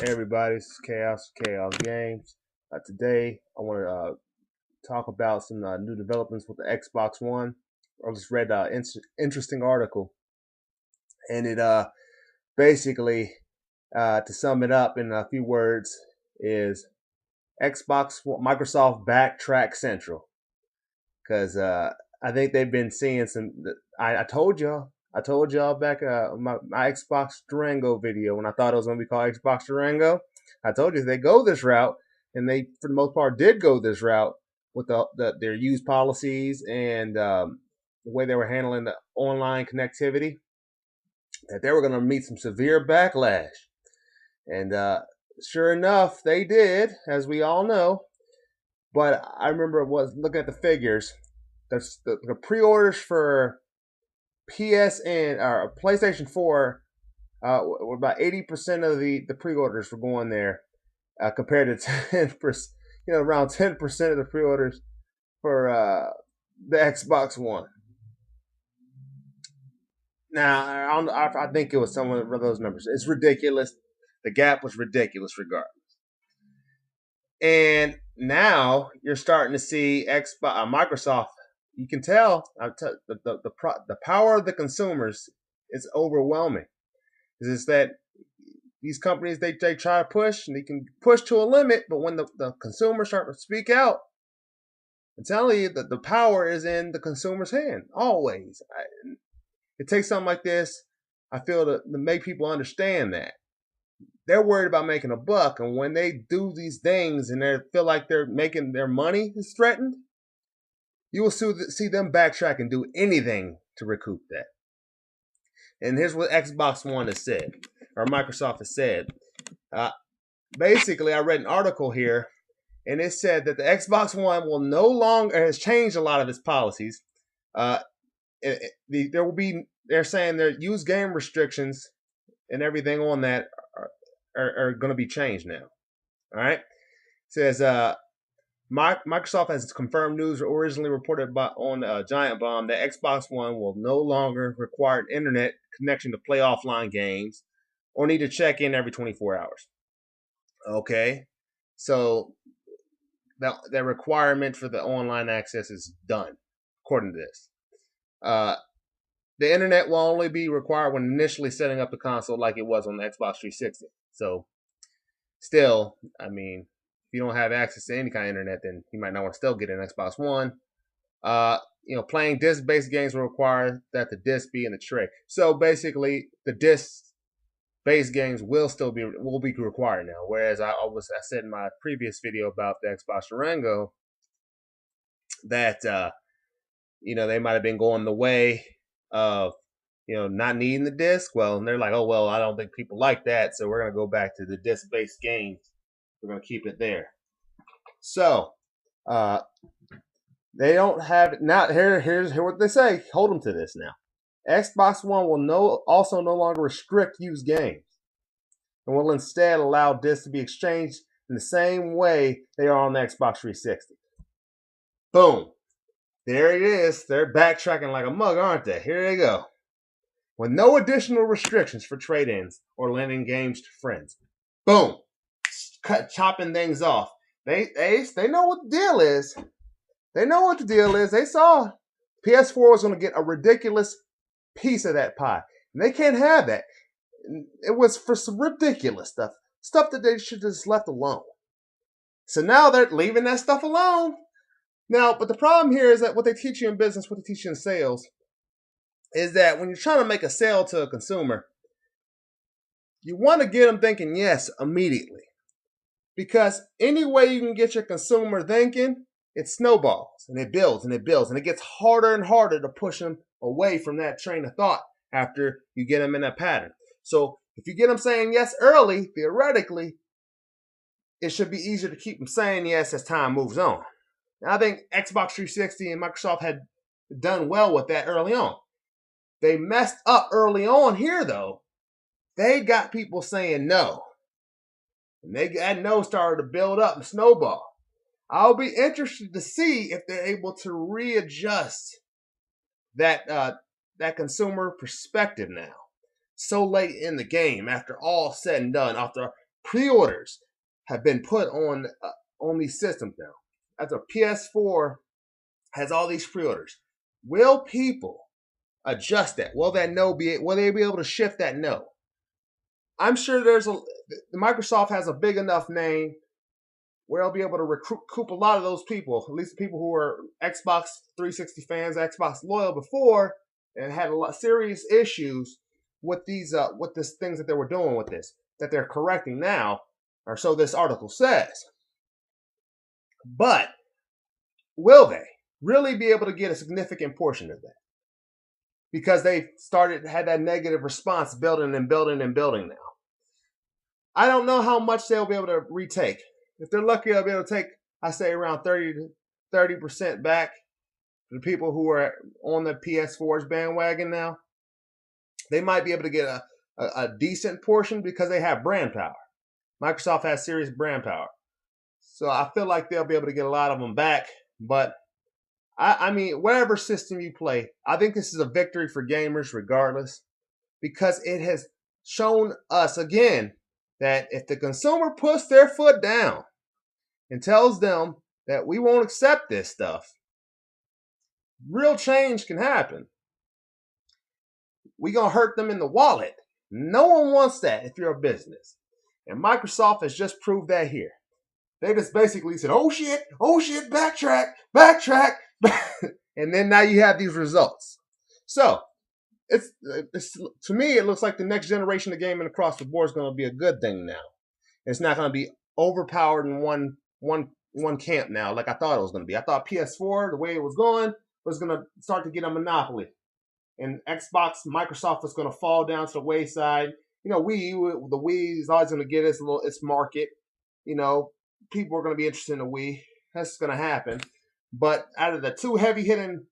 Hey everybody, this is Kaous Games. Today I want to talk about some new developments with the Xbox One. I just read an interesting article, and it basically, to sum it up in a few words, is Microsoft Backtrack Central. Because I think they've been seeing some. I told y'all. I told y'all back my Xbox Durango video when I thought it was going to be called Xbox Durango. I told you they go this route, and they for the most part did go this route with their use policies and the way they were handling the online connectivity. That they were going to meet some severe backlash, and sure enough, they did, as we all know. But I remember was looking at the figures. The pre-orders for PSN or PlayStation 4 were about 80% of the pre-orders were going there, compared to 10%, around 10% of the pre-orders for the Xbox One. Now, I think it was some of those numbers. It's ridiculous. The gap was ridiculous regardless. And now you're starting to see Microsoft. You can tell the power of the consumers is overwhelming. Is that these companies they try to push and they can push to a limit, but when the consumers start to speak out, I'm telling you that the power is in the consumer's hand always. It takes something like this, I feel, to make people understand that they're worried about making a buck, and when they do these things and they feel like they're making their money is threatened, you will see them backtrack and do anything to recoup that. And here's what Xbox One has said, or Microsoft has said. Basically, I read an article here, and it said that the Xbox One will no longer has changed a lot of its policies. There will be. They're saying their use game restrictions and everything on that are going to be changed now. All right. It says Microsoft has confirmed news originally reported on Giant Bomb that Xbox One will no longer require an internet connection to play offline games or need to check in every 24 hours. Okay. So the requirement for the online access is done, according to this. The internet will only be required when initially setting up the console like it was on the Xbox 360. So, still, I mean, if you don't have access to any kind of internet, then you might not want to still get an Xbox One. Playing disc-based games will require that the disc be in the tray. So basically, the disc-based games will be required now. Whereas I said in my previous video about the Xbox Durango that they might have been going the way of not needing the disc. Well, and they're like, oh well, I don't think people like that, so we're gonna go back to the disc-based games. We're gonna keep it there. So they don't have it now. Here's what they say. Hold them to this now. Xbox One will also no longer restrict used games, and will instead allow discs to be exchanged in the same way they are on the Xbox 360. Boom. There it is. They're backtracking like a mug, aren't they? Here they go. With no additional restrictions for trade-ins or lending games to friends. Boom. Chopping things off. They know what the deal is. They know what the deal is. They saw PS4 was going to get a ridiculous piece of that pie. And they can't have that. It was for some ridiculous stuff. Stuff that they should have just left alone. So now they're leaving that stuff alone. Now, but the problem here is that what they teach you in business, what they teach you in sales, is that when you're trying to make a sale to a consumer, you want to get them thinking yes immediately. Because any way you can get your consumer thinking, it snowballs and it builds and it builds. And it gets harder and harder to push them away from that train of thought after you get them in that pattern. So if you get them saying yes early, theoretically, it should be easier to keep them saying yes as time moves on. Now, I think Xbox 360 and Microsoft had done well with that early on. They messed up early on here, though. They got people saying no. And that no started to build up and snowball. I'll be interested to see if they're able to readjust that consumer perspective now. So late in the game, after all said and done, after pre-orders have been put on these systems now. After PS4 has all these pre-orders, will people adjust that? Will that no be? Will they be able to shift that no? I'm sure Microsoft has a big enough name where they'll be able to recoup a lot of those people, at least the people who were Xbox 360 fans, Xbox loyal before, and had a lot serious issues with these things that they were doing with this, that they're correcting now, or so this article says. But will they really be able to get a significant portion of that? Because they had that negative response building and building and building now. I don't know how much they'll be able to retake. If they're lucky, they'll be able to take, I say, around 30% back. The people who are on the PS4's bandwagon now, they might be able to get a decent portion because they have brand power. Microsoft has serious brand power. So I feel like they'll be able to get a lot of them back. But, I mean, whatever system you play, I think this is a victory for gamers regardless, because it has shown us again that if the consumer puts their foot down and tells them that we won't accept this stuff, real change can happen. We're going to hurt them in the wallet. No one wants that if you're a business. And Microsoft has just proved that here. They just basically said, oh shit, backtrack. And then now you have these results. So, it's to me, it looks like the next generation of gaming across the board is going to be a good thing now. It's not going to be overpowered in one camp now, like I thought it was going to be. I thought PS4, the way it was going, was going to start to get a monopoly, and Xbox, Microsoft was going to fall down to the wayside. You know, the Wii is always going to get its market. You know, people are going to be interested in the Wii. That's going to happen. But out of the two heavy hitting,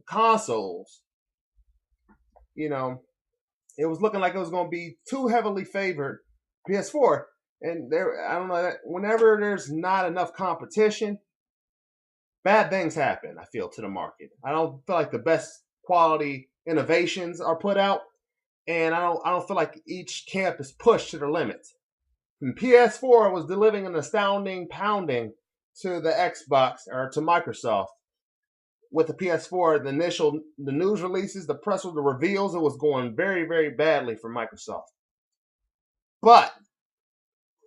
consoles, it was looking like it was going to be too heavily favored PS4. And I don't know, whenever there's not enough competition, bad things happen, I feel, to the market. I don't feel like the best quality innovations are put out, and I don't feel like each camp is pushed to their limits. And PS4 was delivering an astounding pounding to the Xbox, or to Microsoft. With the PS4, the news releases, the press with the reveals, it was going very, very badly for Microsoft. But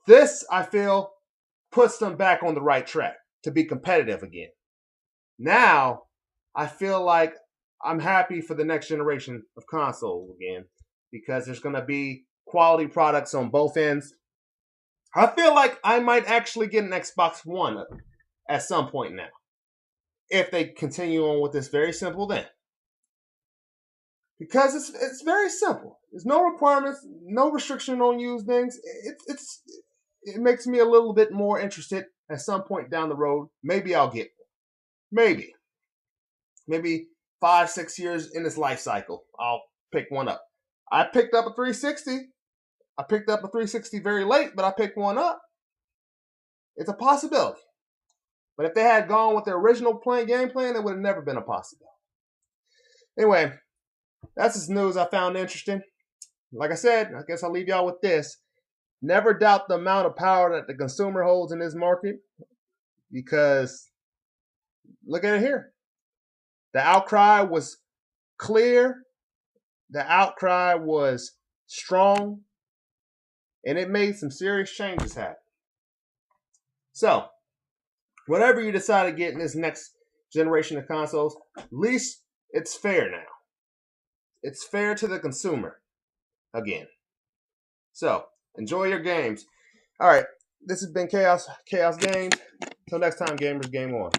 this, I feel, puts them back on the right track to be competitive again. Now, I feel like I'm happy for the next generation of consoles again, because there's going to be quality products on both ends. I feel like I might actually get an Xbox One at some point now, if they continue on with this very simple thing. Because it's very simple. There's no requirements, no restriction on used things. It makes me a little bit more interested at some point down the road. Maybe I'll get one. Maybe 5-6 years in this life cycle, I'll pick one up. I picked up a 360. I picked up a 360 very late, but I picked one up. It's a possibility. But if they had gone with their original game plan, it would have never been a possibility. Anyway, that's just news I found interesting. Like I said, I guess I'll leave y'all with this. Never doubt the amount of power that the consumer holds in this market, because look at it here. The outcry was clear. The outcry was strong. And it made some serious changes happen. So, whatever you decide to get in this next generation of consoles, at least it's fair now. It's fair to the consumer again. So, enjoy your games. All right, this has been Kaous Games. Until next time, gamers, game on.